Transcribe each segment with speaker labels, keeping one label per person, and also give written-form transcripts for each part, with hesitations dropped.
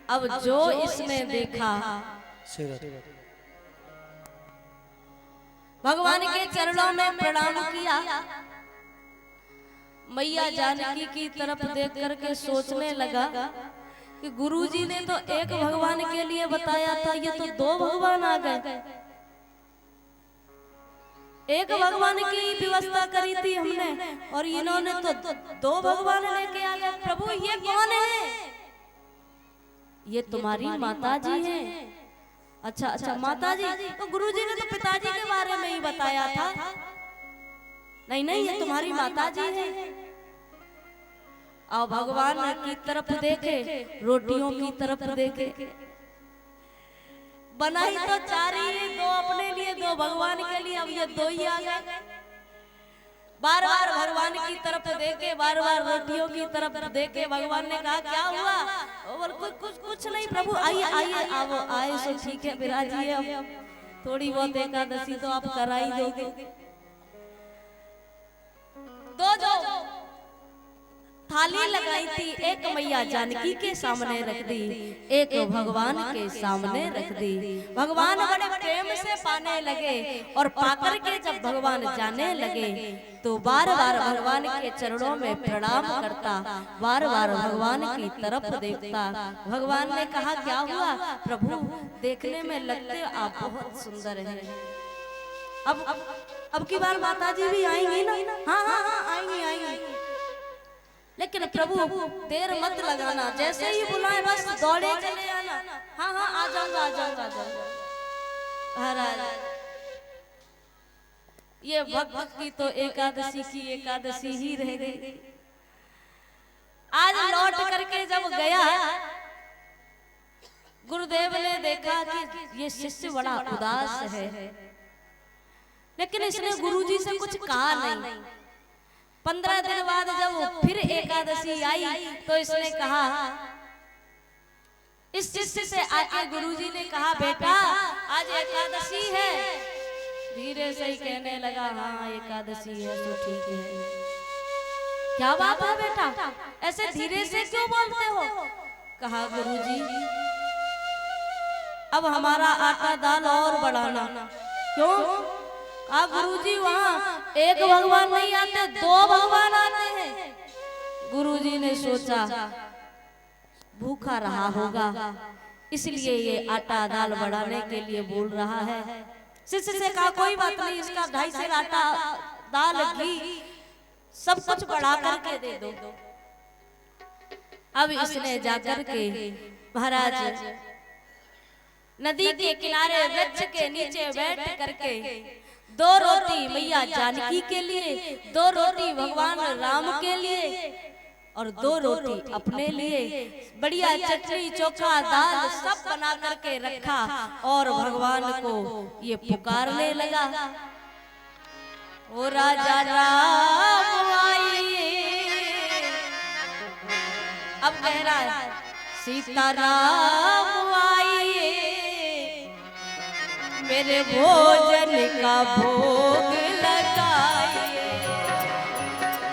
Speaker 1: अब जो इसने देखा भगवान के चरणों में प्रणाम किया। मैया जानकी की तरफ देख करके सोचने लगा कि गुरुजी ने तो एक भगवान के लिए बताया था, ये तो दो भगवान आ गए। एक भगवान की व्यवस्था करी थी हमने और इन्होंने तो दो भगवान लेके आ गए। प्रभु ये कौन है? ये तुम्हारी माता जी है। अच्छा अच्छा माता जी, तो गुरुजी ने तो पिताजी के बारे में ही बताया था। नहीं नहीं, ये तुम्हारी माता जी है। और भगवान की तरफ देखे, रोटियों की तरफ देखे, बनाई तो चार ही, दो अपने लिए दो भगवान के लिए, अब ये दो ही आ गए। बार बार भगवान की तरफ देखे, बार बार रोटियों की तरफ देखे। भगवान ने कहा क्या हुआ? और कुछ नहीं प्रभु, आइए आइए, अब आए सो ठीक है, विराजिए। अब थोड़ी बहुत एकादशी तो आप करा ही दोगे। दो जो थाली लगाई थी, एक मैया जानकी के सामने रख दी, एक भगवान के सामने रख दी। भगवान बड़े प्रेम से पाने लगे और पाकर के जब भगवान जाने लगे तो बार बार भगवान के चरणों में प्रणाम करता, बार बार भगवान की तरफ देखता। भगवान ने कहा क्या हुआ? प्रभु देखने में लगते आप बहुत सुंदर हैं। अब की बार माता जी भी आएंगी ना? हाँ हाँ हाँ, आएंगी आएंगी। लेकिन प्रभु देर मत लगाना, जैसे ही बुलाए बस दौड़े चले आना। हाँ हाँ, आ जाऊंगा आ जाऊंगा आ जाऊंगा। महाराज ये भक्त की तो एकादशी की एकादशी ही रह गई। आज लौट करके जब गया, गुरुदेव ने देखा कि ये शिष्य बड़ा उदास है, लेकिन इसने गुरुजी से कुछ कहा नहीं। 15 दिन बाद जब फिर एकादशी आई तो इसने कहा, इस शिष्य से आके गुरुजी ने कहा बेटा आज एकादशी है। धीरे से ही कहने लगा हाँ एकादशी है तो ठीक है। क्या बात है बेटा, ऐसे धीरे से क्यों बोलते हो? कहा गुरुजी अब हमारा आटा दाल और बढ़ाना। क्यों? गुरुजी वहाँ एक भगवान नहीं आते, दो भगवान आते हैं। गुरुजी ने सोचा भूखा रहा होगा, इसलिए ये आटा दाल बढ़ाने के लिए बोल रहा है। शिष्य से कहा कोई बात नहीं, इसका 2.5 सेर आटा दाल घी सब कुछ बढ़ा करके दे दो। अब इसने जाकर के महाराज नदी के किनारे वृक्ष के नीचे बैठ करके 2 रोटी मैया जानकी के लिए, 2 रोटी भगवान राम के लिए और 2 रोटी अपने लिए, बढ़िया चटनी चोखा दाल सब बना करके रखा और भगवान को ये पुकारने लगा, ओ राजा राम आइए। अब कह रहा है सीता राम आइए, मेरे भोजन का भोग लगाइए।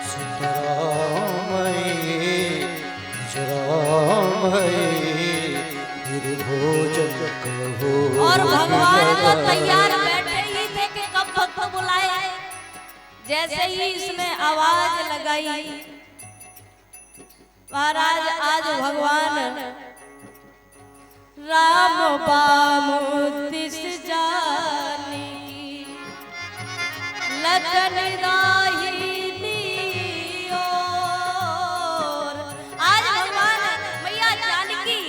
Speaker 2: सीताराम आइए, राम आइए, मेरे भोजन का भोग।
Speaker 1: और भगवान तो तैयार बैठे ही थे कि कब भक्त बुलाए। जैसे ही इसने आवाज लगाई, महाराज आज भगवान राम बाम तिस जानी लखन दाहिनी ओर। आज भगवान मैया जानकी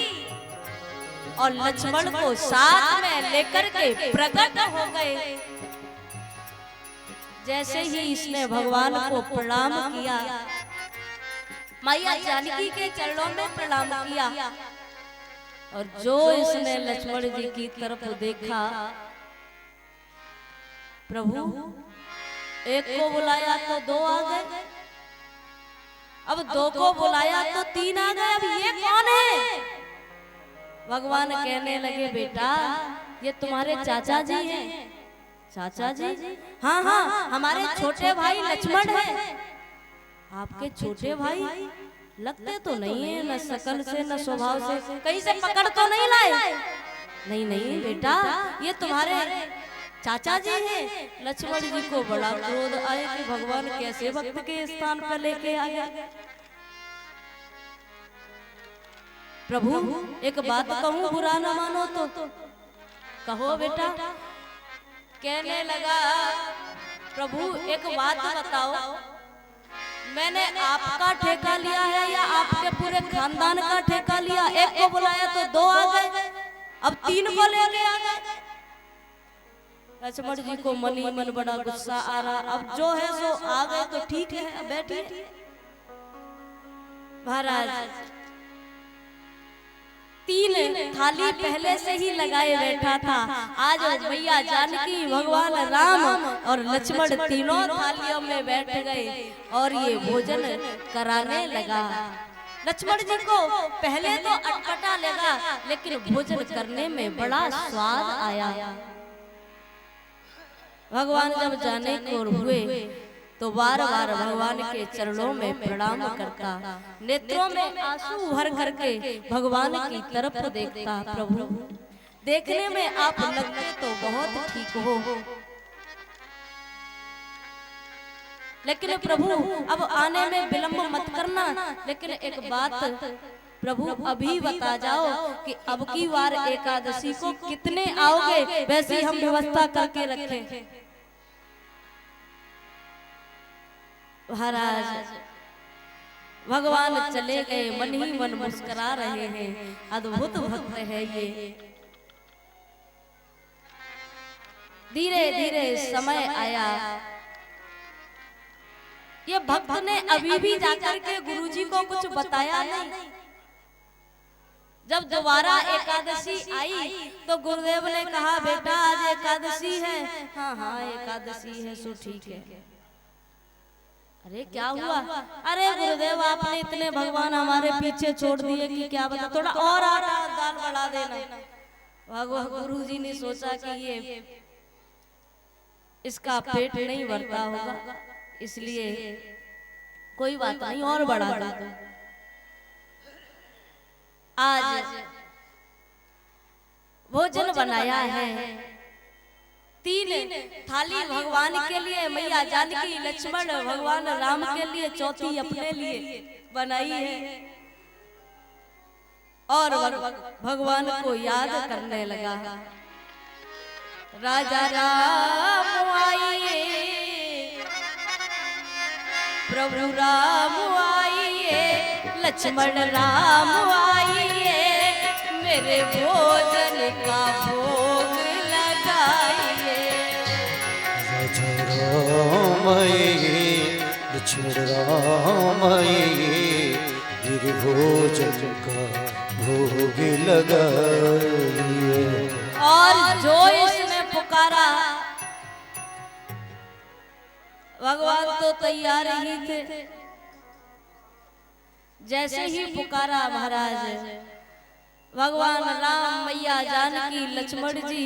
Speaker 1: और लक्ष्मण को साथ में लेकर के प्रकट हो गए। जैसे ही इसने भगवान को प्रणाम किया, मैया जानकी के चरणों में प्रणाम किया और जो इसने लक्ष्मण जी की तरफ देखा, प्रभु एक को बुलाया तो 2 आ गए, अब 2 को बुलाया तो 3 आ गए, अब ये कौन है? भगवान कहने लगे बेटा ये तुम्हारे चाचा जी हैं। चाचा जी? हाँ हाँ, हमारे छोटे भाई लक्ष्मण हैं। आपके छोटे भाई? लगते तो नहीं है, न शकल से न स्वभाव से, कहीं से पकड़ तो नहीं लाए? नहीं नहीं बेटा, ये तुम्हारे चाचा जी हैं। लक्ष्मण जी को बड़ा क्रोध आया कि भगवान कैसे भक्त के स्थान पर लेके आ गए। प्रभु एक बात कहूँ, बुरा न मानो तो कहो बेटा। कहने लगा, प्रभु एक बात बताओ, मैंने आपका ठेका लिया है या आपके पूरे खानदान का ठेका लिया? एक को बुलाया तो दो आ गए, अब तीन को लेके आ गए। लक्ष्मण जी को मन ही मन बड़ा गुस्सा आ रहा, अब जो है सो आ गए तो ठीक है, अब बैठिए। महाराज तीन थाली पहले से ही लगाए बैठा था। आज मैया जानकी, भगवान राम और लक्ष्मण तीनों थालियों में बैठ गए और ये भोजन कराने लगा। लक्ष्मण जी को पहले तो अटपटा लगा, लेकिन भोजन करने में बड़ा स्वाद आया। भगवान जब जाने को हुए तो बार बार भगवान के चरणों में प्रणाम करता, नेत्रों में आंसू भर करके भगवान की तरफ देखता। प्रभु देखने में आप लगते तो बहुत ठीक हो, लेकिन प्रभु अब आने में विलंब मत करना। लेकिन एक बात प्रभु अभी बता जाओ कि अब की बार एकादशी को कितने आओगे, वैसी हम व्यवस्था करके रखें। महाराज भगवान चले गए, मन ही मन मुस्कुरा रहे हैं। अद्भुत भक्त है ये। धीरे धीरे समय आया, ये भक्त ने अभी भी जाकर के गुरुजी को कुछ बताया नहीं। जब दोबारा एकादशी आई तो गुरुदेव ने कहा, बेटा आज एकादशी है। हाँ हाँ एकादशी है, सो ठीक है। अरे क्या हुआ? अरे गुरुदेव आपने इतने भगवान हमारे पीछे छोड़ दिए कि क्या बता, थोड़ा और आटा दाल बढ़ा देना। भगवान गुरुजी ने सोचा कि ये इसका पेट नहीं भरता होगा, इसलिए कोई बात नहीं और बढ़ा दो। आज भोजन बनाया है, तीन थाली भगवान के लिए, मैया जानकी, लक्ष्मण, भगवान राम के लिए, चौथी अपने लिए बनाई है। और भगवान को याद करने लगा। राजा राम आइए, प्रभु राम आइए, लक्ष्मण राम आइए, मेरे भोजन का भोग लगाइए।
Speaker 2: राजा राम आइए, लक्ष्मण राम आइए, मेरे भोजन का भोग लगाइए।
Speaker 1: और जो इसने पुकारा, भगवान तो तैयार ही थे। जैसे ही पुकारा महाराज, भगवान राम, मैया जानकी, लक्ष्मण जी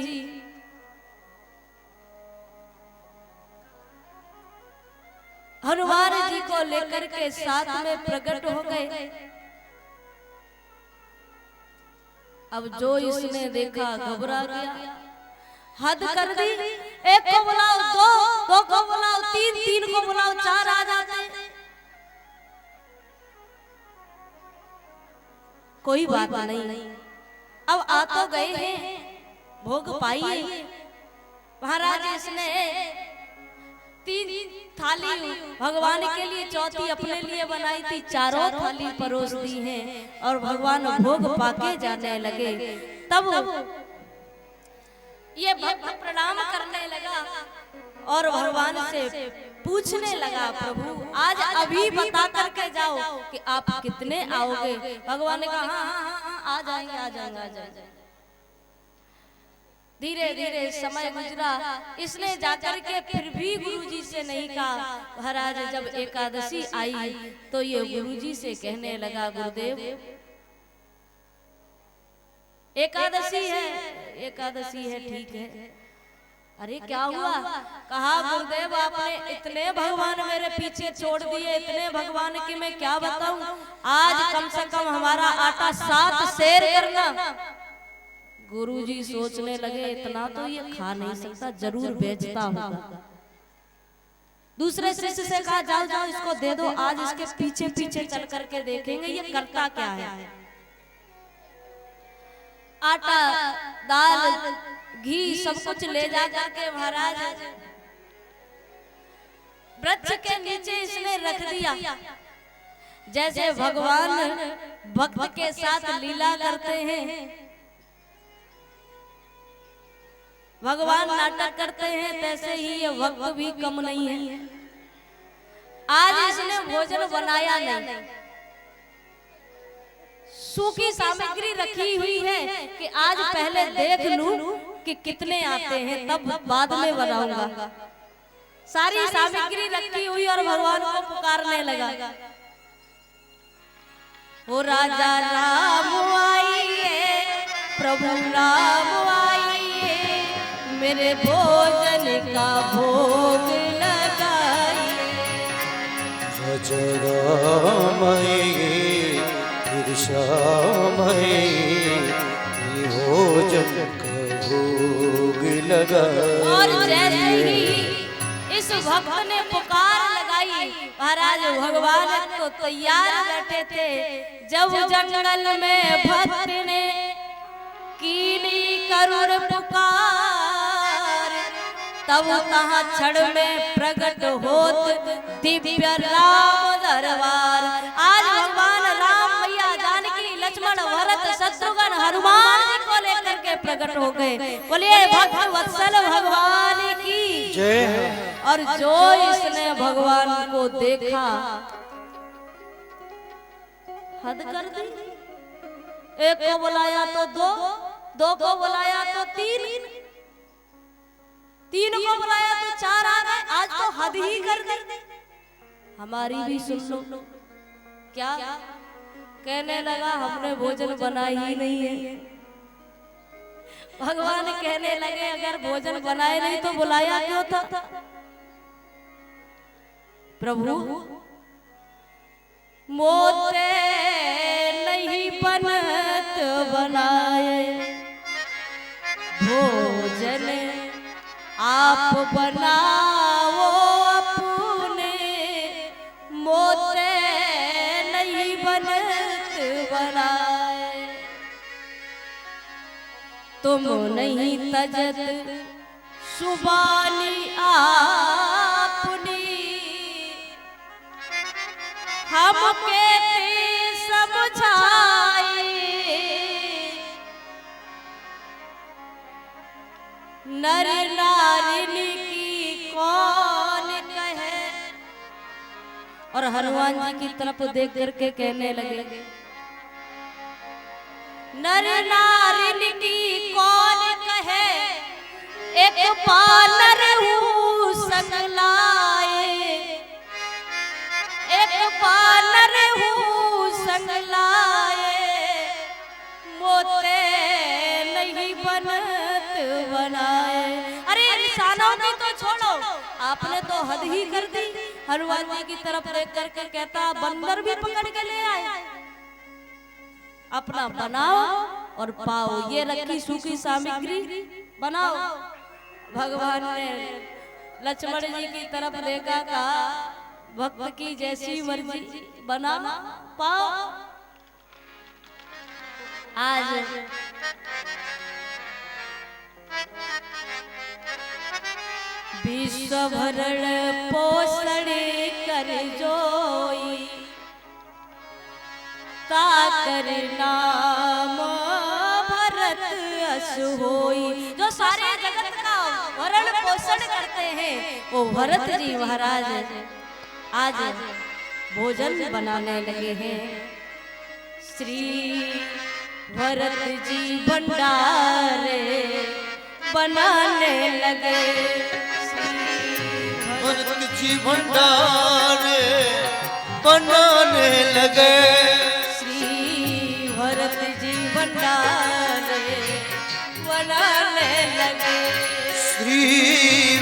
Speaker 1: हनुमान जी को लेकर के साथ में प्रकट हो गए। अब जो इसने देखा घबरा गया, हद कर दी। एक को बुलाओ, दो को बुलाओ, तीन को बुलाओ, चार आ जाते। कोई बात नहीं, अब आ तो गए हैं, भोग पाइए। महाराज इसने तीन थाली भगवान के लिए, चौथी अपने लिए बनाई थी, चारों थाली परोस दी हैं और भगवान भोग पाके जाने लगे। तब ये भक्त प्रणाम करने लगा और भगवान से पूछने लगा, प्रभु आज अभी बता करके जाओ कि आप कितने आओगे। भगवान ने कहा हाँ आ जाएंगे, आ जाएंगे। धीरे धीरे समय गुजरा, इसने जाकर के फिर भी गुरुजी से नहीं कहा। महाराज जब एकादशी आई तो ये गुरुजी से कहने लगा, गुरुदेव एकादशी है ठीक है, अरे क्या हुआ? कहा गुरुदेव आपने इतने भगवान मेरे पीछे छोड़ दिए, इतने भगवान की मैं क्या बताऊं। आज कम से कम हमारा आटा 7 सेर करना। गुरुजी सोचने लगे इतना तो ये खा नहीं सकता, जरूर बेचता होगा। दूसरे शिष्य से कहा जाओ जाओ इसको दे दो, आज इसके पीछे पीछे चल करके देखेंगे ये करता क्या है। आटा दाल घी सब कुछ ले जा करके महाराज वृक्ष के नीचे इसने रख दिया। जैसे भगवान भक्त के साथ लीला करते हैं, भगवान नाटक करते हैं, तैसे ही ये भक्त भी कम नहीं है। आज इसने भोजन बनाया नहीं, सूखी सामग्री रखी हुई है कि आज पहले देख लूं कि कितने आते हैं, तब बाद में बनाऊंगा। सारी सामग्री रखी हुई और भगवान को पुकारने लगा, हो राजा राम आइए, प्रभु राम आइए, मेरे भोजन का भोग लगाइए।
Speaker 2: राजा राम आइए, फिर शाम आइए, भोजन का भोग लगाइए।
Speaker 1: और जैसे ही इस भक्त ने पुकार लगाई, महाराज भगवान तो तैयार बैठे थे। जब जंगल में भक्त ने कीनी करुण पुकार, तब तहाँ क्षण में प्रकट होत दिव्य राम दरबार। आज भगवान राम, मैया जानकी, लक्ष्मण, भरत, शत्रुघ्न, हनुमान जी को लेकर के प्रकट हो गए। बोलिए भक्त वत्सल भगवान की
Speaker 2: जय।
Speaker 1: और जो इसने भगवान को देखा हद कर दी। एक को बुलाया तो दो, दो को बुलाया तो तीन, तीन को बुलाया तो 4 आ गए। आज तो हद ही कर दी। हमारी भी सुन लो। क्या कहने लगा? हमने भोजन बना ही नहीं है। भगवान कहने लगे अगर भोजन बनाए नहीं तो बुलाया क्यों था? प्रभु मोते नहीं बनत बनाए, भोजन आप बनाओ अपने, मोते नहीं बनत बनाए। तुम नहीं तजत सुबानी आपनी, हम कहते समझाए, नर नारिनी की कौन कहे। और हनुमान जी की तरफ देख करके कहने लगे, नर नारिनी की कौन कहे, एक पानर हूँ संग लाए, एक पानर हूँ संग लाए, मोते नहीं बनत बनाए। अरे इंसानों की तो छोड़ो, आपने तो हद ही कर दी। हनुमान जी की तरफ देख करके कहता बंदर भी पकड़ के ले आए, अपना बनाओ और पाओ। ये रखी सूखी सामग्री बनाओ। भगवान ने लक्ष्मण जी की तरफ देखा, कहा भक्त की जैसी मर्जी, बना पाओ। आज विश्व भरण पोषण कर जोई, ताकर नाम भरत अस होई। जो सारे जगत का भरण पोषण करते हैं वो भरत जी महाराज आज भोजन बनाने लगे हैं। श्री भरत जी भंडारे बनाने लगे,
Speaker 2: भरत जी भंडारे बनाने लगे,
Speaker 1: श्री भरत जी भंडारे बनाने लगे,
Speaker 2: श्री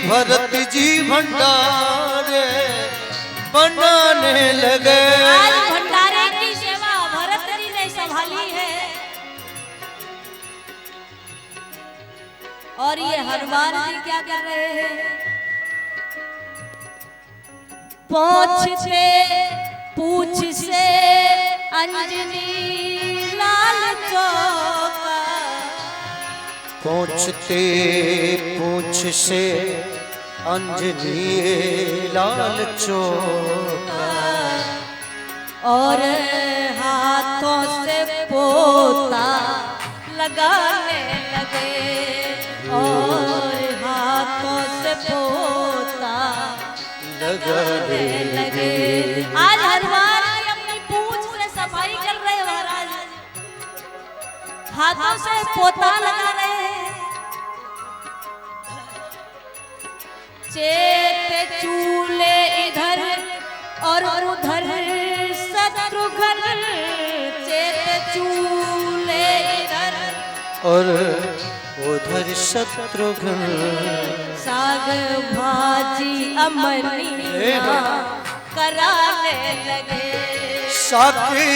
Speaker 2: भरत जी भंडारे बनाने लगे।
Speaker 1: आज भंडारे की सेवा भरत जी ने संभाली है। और ये हनुमान जी क्या कर रहे हैं? पूछ से अंजनी लाल चौका।
Speaker 2: पहुँचते पूछ से अंजनी लाल चौका।
Speaker 1: और हाथों से पोता लगाने लगे। और हाथों से पोता लगाने लगे। आज हनुमान जी अपनी पूंछ से सफाई कर रहे हैं महाराज। हाथों से पोता लगा रहे हैं। चेत चूले इधर और उधर शत्रुघ्न। चेत चूले इधर
Speaker 2: और उधर शत्रुघ्न।
Speaker 1: साग भाजी अमनिया कराने लगे।
Speaker 2: साकी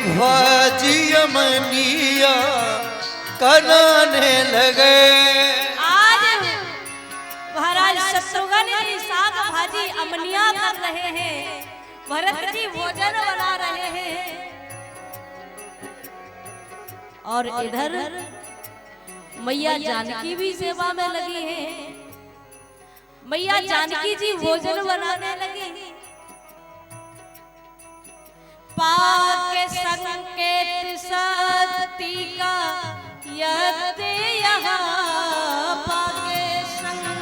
Speaker 2: भाजी अमनिया कराने लगे।
Speaker 1: आज महाराज शत्रुघ्न जी साग भाजी अमनिया कर रहे हैं। भरत जी भोजन बना रहे हैं। और इधर मैया जानकी भी सेवा में लगी है। मैया जानकी जी भोजन बनाने लगी। पाके संकेत शक्ति का यज्ञ यहाँ। पाके संकेत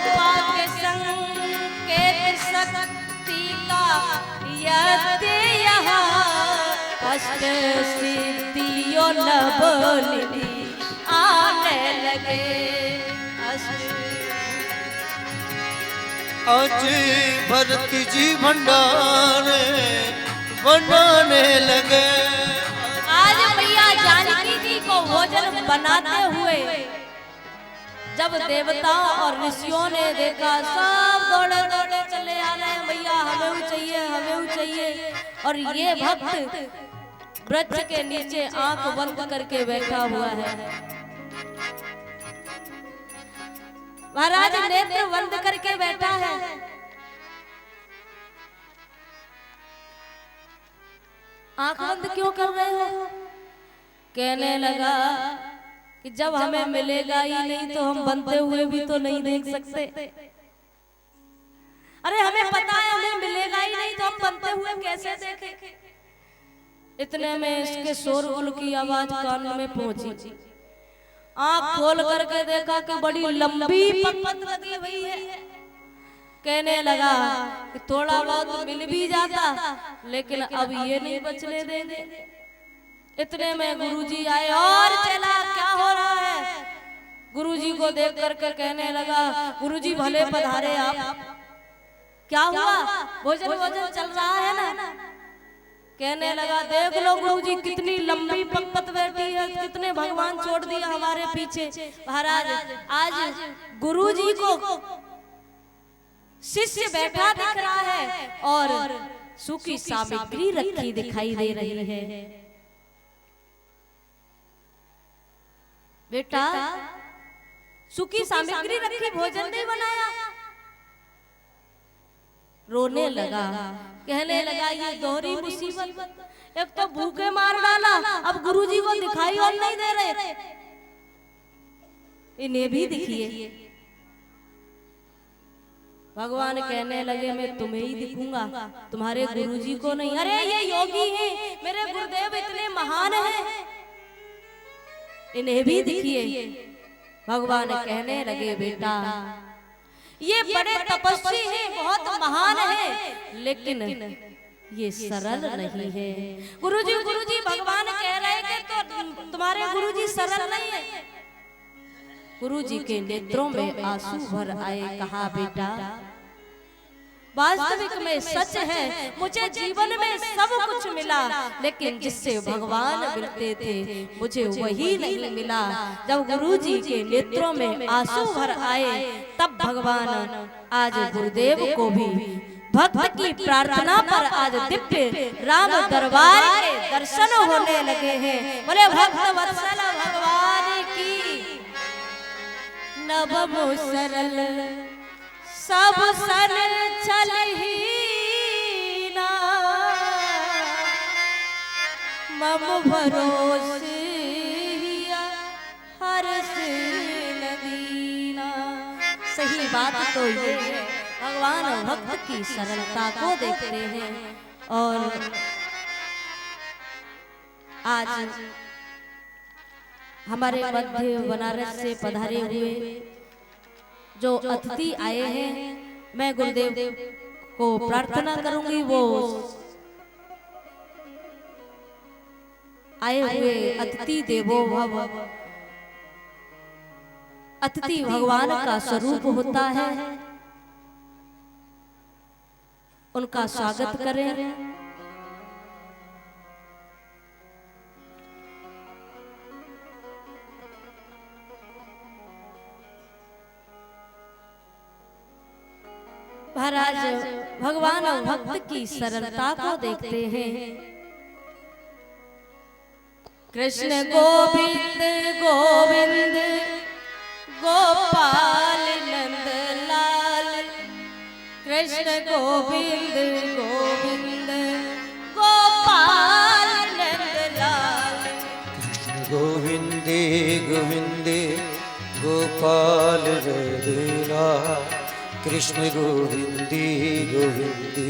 Speaker 1: पाके संकेत शक्ति का यज्ञ यहाँ। अष्ट सिद्धियों नवनिधि आने लगे।
Speaker 2: आज भरत जी भंडारे बनाने लगे।
Speaker 1: आज मैया जानकी जी को भोजन बनाते हुए जब देवताओं और ऋषियों ने देखा, सब दौड़े दौड़े चले आ रहे हैं। मैया हमें भी चाहिए, हमें भी चाहिए। और ये भक्त वृक्ष के नीचे आंख बंद करके बैठा हुआ है। महाराज नेत्र बंद करके बैठा है। आंख बंद क्यों कर रहे हो? कहने लगा कि जब हमें मिलेगा ही नहीं तो हम बनते हुए भी तो नहीं देख सकते। अरे हमें पता है हमें मिलेगा ही नहीं तो हम बनते हुए कैसे देखें? इतने में इसके शोरगुल की आवाज कान में पहुंची। आंख खोल करके देखा कि बड़ी लंबी पंक्ति लगी हुई है। कहने लगा कि थोड़ा बहुत मिल भी जाता, लेकिन अब ये नहीं बचने देंगे। इतने में गुरुजी आए और चला क्या हो रहा है? गुरुजी को देख करके कहने लगा, गुरुजी भले पधारे आप। क्या हुआ? भोजन चल रहा है ना? कहने लगा देख लो गुरुजी कितनी लंबी पंक्ति बैठी है, कितने भगवान छोड़ दिया हमारे पीछे। महाराज आज गुरुजी को शिष्य बैठा दिख रहा है और सूखी सामग्री रखी दिखाई दे रही है। बेटा सूखी सामग्री रखी, भोजन नहीं बनाया। रोने लगा, कहने लगा ये दोहरी मुसीबत। एक तो भूखे मार डाला, अब गुरुजी को दिखाई और नहीं दे रहे, इन्हें भी दिखिए। भगवान कहने लगे मैं तुम्हें ही दिखूंगा, तुम्हारे गुरुजी को नहीं। अरे ये योगी हैं, मेरे गुरुदेव इतने महान हैं, इन्हें भी दिखिए। भगवान कहने लगे बेटा ये बड़े तपस्वी हैं, बहुत महान हैं, लेकिन ये सरल नहीं है। गुरुजी भगवान कह रहे कि तो तुम्हारे गुरुजी सरल नहीं है। गुरुजी के नेत्रों में आंसू भर आए। कहा बेटा वास्तविक में सच है, मुझे जीवन में सब कुछ मिला, लेकिन जिससे भगवान मिलते थे मुझे वही नहीं मिला। जब गुरुजी के नेत्रों में आंसू भर आए तब भगवान आज गुरुदेव को भी भक्त की प्रार्थना पर आज दिव्य राम दरबार के दर्शन होने लगे हैं। बोले भक्त वत्सल भगवान की। नभ सरल सब सन चल ही ना, मम भरोसे हर्ष नदीना। सही बात तो ये है, भगवान भक्त की सरलता को देखते हैं। और आज हमारे मध्य बनारस से पधारे हुए जो अतिथि आए हैं, मैं गुरुदेव को प्रार्थना करूंगी वो आए हुए अतिथि देवो भव। अतिथि भगवान का स्वरूप होता है, उनका स्वागत करें। महाराज भगवान भक्त की सरलता को देखते हैं। कृष्ण गोविंद गोविंद गोपाल नंद लाल, कृष्ण गोविंद गोविंद गोपाल नंद लाल।
Speaker 2: कृष्ण गोविंदे गोविंदे गोपाल नंद लाल, कृष्ण गोविंदे गोविंदे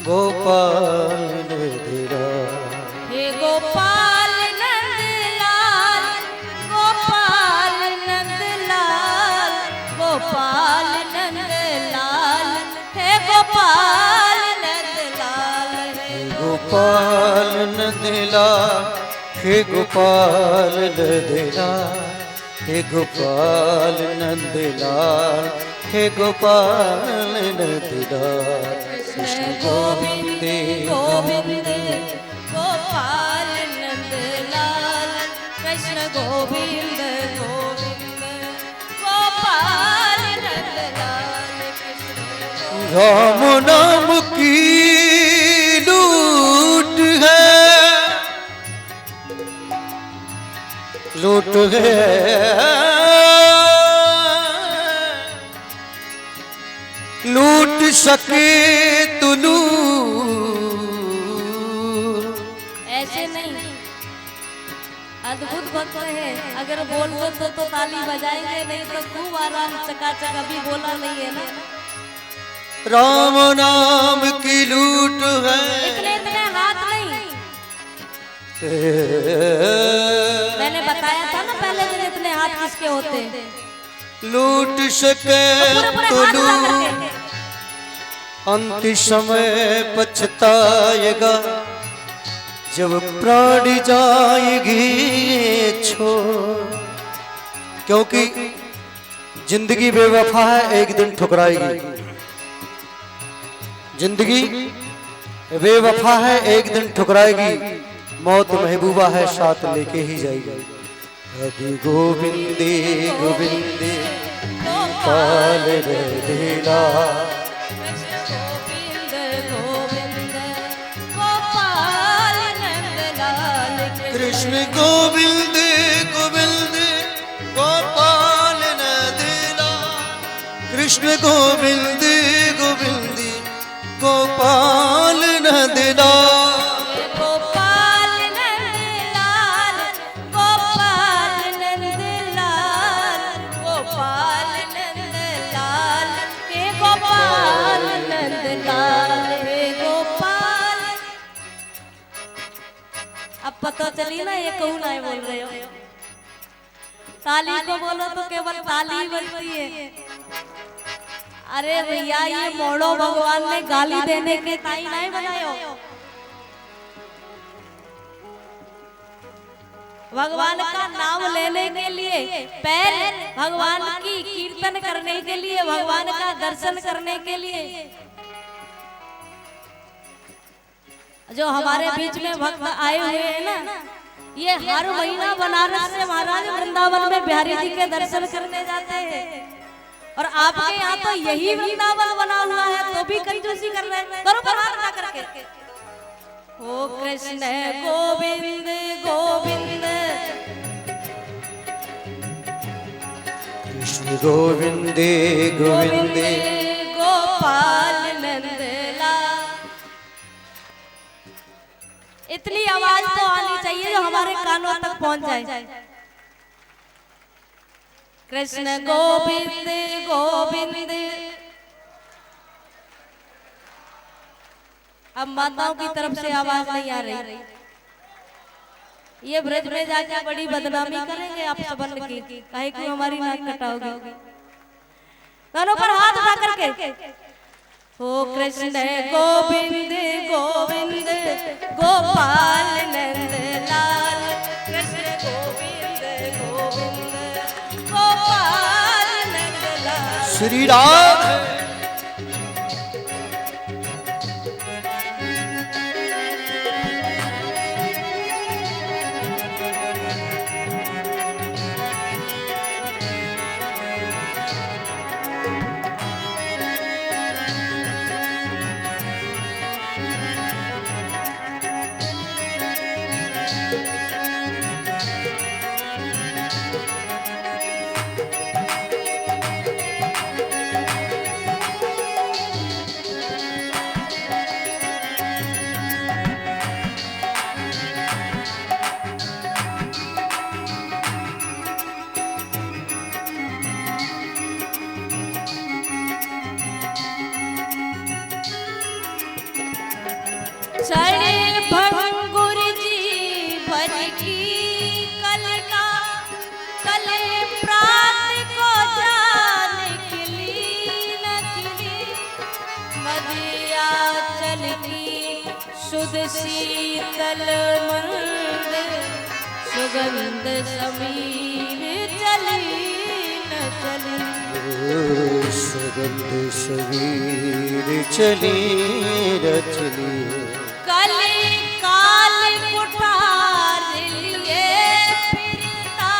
Speaker 2: गोपाल नंद लाल।
Speaker 1: हे गोपाल नंद लाल, गोपाल नंद लाल, गोपाल नंद लाल, हे गोपाल नंद लाल, हे
Speaker 2: गोपाल नंद लाल, हे गोपाल नंद लाल, हे गोपाल नंद लाल, हे गोपाल नंद लाल। कृष्ण गोविंदे
Speaker 1: गोविंदे गोपाल नंद लाल, कृष्ण गोविंद गोविंद गोपाल नंद लाल।
Speaker 2: राम नाम की लूट है, लूट है, लूट सके तो लूट।
Speaker 1: ऐसे नहीं, अद्भुत भक्त है। अगर बोल दो तो ताली बजाएंगे, नहीं तो खूब आराम चकाचक। अभी बोला नहीं है ना।
Speaker 2: राम नाम की लूट है,
Speaker 1: इतने इतने हाथ नहीं। मैंने बताया था ना पहले दिन इतने हाथ किसके होते।
Speaker 2: लूट सके तो लूट, अंतिम समय पछताएगा जब प्राण जाएगी छोड़। क्योंकि जिंदगी बेवफा है, एक दिन ठुकराएगी। जिंदगी बेवफा है, एक दिन ठुकराएगी। मौत महबूबा है, साथ लेके ही जाएगी। हरि गोविंदे गोविंदे गोपाल नंद लाल,
Speaker 1: गोविंद गोविंद गोपाल नंद लाल।
Speaker 2: कृष्ण गोविंदे गोविंदे गोपाल नंद लाल, कृष्ण गोविंदे गोविंदे गोपाल नंद लाल।
Speaker 1: अब पता चली ना ये कौन आए बोल रहे हो। ताली को बोलो तो केवल ताली बजती है। अरे भैया ये मोड़ो भगवान ने गाली देने के ताई नहीं बनायो। भगवान का नाम लेने के लिए, पैर भगवान की कीर्तन करने के लिए, भगवान का दर्शन करने के लिए जो हमारे बीच में भक्त आए हुए हैं ना, ये हर महीना बनारस से महाराज वृंदावन में बिहारी जी के दर्शन करने जाते हैं। और आपके यहाँ तो यही वृंदावन बना हुआ है तो भी कंजूसी कर रहे हैं। करो हाथ उठा करके, ओ कृष्ण गोविंद गोविंद,
Speaker 2: कृष्ण गोविंद गोविंद,
Speaker 1: गोपाल नंदलाल। इतनी आवाज तो आनी चाहिए जो हमारे कानों तक पहुंच जाए। कृष्ण गोविंद गोविंद। अब माताओं की तरफ से आवाज नहीं आ रही। ये ब्रज में जाके बड़ी बदनामी करेंगे आप सबन की, काहे कि हमारी नाक कटाओगे। दोनों पर हाथ उठा करके, ओ कृष्ण गोविंद गोविंद, गोपाल नंदलाल। कृष्ण गोविंद गोविंद, गोपाल नंदलाल।
Speaker 2: श्री राम।
Speaker 1: चढ़े भंगुर जी भर की कलिका, कले प्रात को जान खिली न खिली। मदिया चल की शुद्ध शीतल मंद, सुगंध समीर चली न चली।
Speaker 2: सुगंध शरीर चली न चली।
Speaker 1: कली काल कुठार लिए फिरता,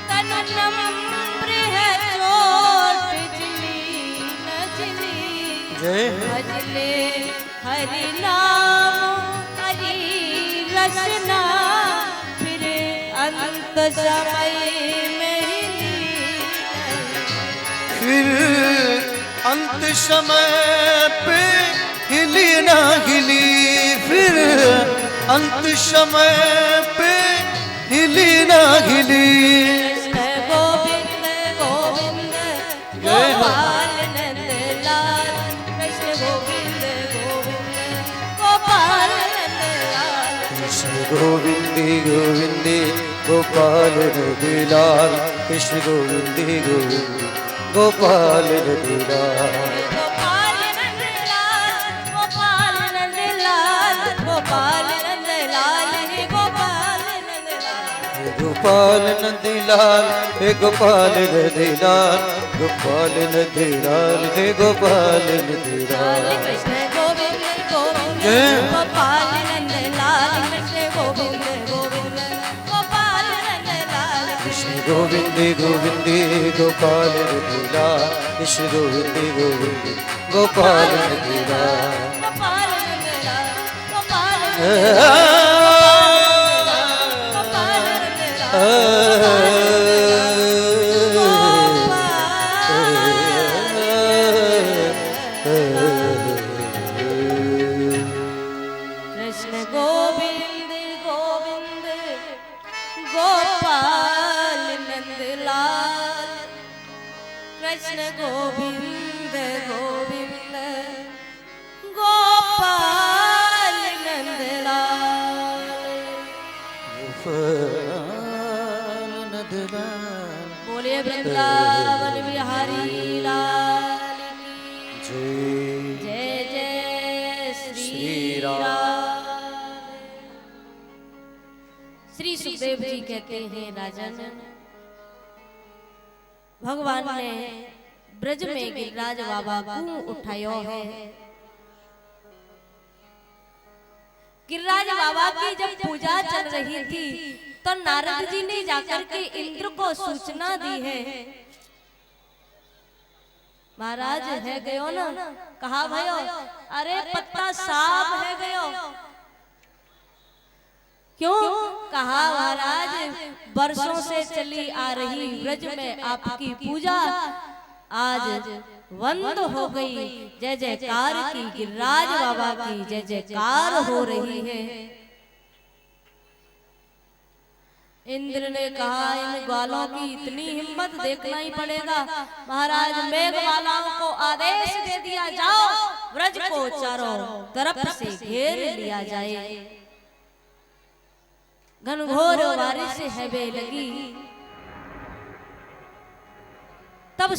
Speaker 1: तन नम्र है चोट जिली न जिली।
Speaker 2: जय
Speaker 1: भजले हरि नाम हरि रसना, फिर अंत समय में ही
Speaker 2: फिर अंत समय पे हिली ना हिली। फिर अंत समय पे हिली ना हिली।
Speaker 1: कृष्ण गोविंद गोविंद, गोपाल नंदलाल। कृष्ण गोविंद गोविंद, गोपाल नंदलाल।
Speaker 2: कृष्ण गोविंद गोविंद, गोपाल नंदलाल। कृष्ण गोविंद गोविंद, गोपाल नंदलाल।
Speaker 1: गोपाल नंदलाल, गोपाल नंदलाल, गोपाल नंदलाल, हे गोपाल नंदलाल।
Speaker 2: गोपाल नंदलाल, हे गोपाल नंदलाल। गोपाल नंदलाल, हे गोपाल नंदलाल।
Speaker 1: कृष्ण गोविंद गोविंद, गोपाल नंदलाल। कृष्ण गोविंद गोविंद, गोपाल नंदलाल।
Speaker 2: कृष्ण गोविंद गोविंद, गोपाल नंदलाल। कृष्ण गोविंद गोविंद, गोपाल नंदलाल।
Speaker 1: गोपाल नंदलाल, गोपाल नंदलाल, गोपाल नंदलाल। कृष्ण गोविंद गोविंद, गोपाल नंदलाल। कृष्ण गोविंद गोविंद, गोपाल नंदलाल।
Speaker 2: गोपाल नंदलाल।
Speaker 1: बोलिए वृंदावन बिहारी लाल की
Speaker 2: जय
Speaker 1: जय। जय श्री
Speaker 2: श्री राम।
Speaker 1: राम। श्री सुखदेव जी कहते हैं, राजन भगवान ने ब्रज में गिरिराज बाबा को उठायो है। गिरिराज बाबा की जब पूजा चल रही थी तो नारद जी ने जाकर के इंद्र को सूचना दी है। महाराज है गयो ना, कहा भयो, अरे पत्ता साफ है गयो। क्यों? कहा महाराज वर्षों से चली आ रही ब्रज में आपकी पूजा आज बंद हो गई। जय जयकार की गिरिराज बाबा की जय जयकार हो रही है। इंद्र ने कहा इन ग्वालों की इतनी हिम्मत देखना ही पड़ेगा। महाराज मेघमालाओं को आदेश दे दिया, जाओ ब्रज को चारों तरफ से घेर लिया जाए। घनघोर बारिश है बे लगी, तब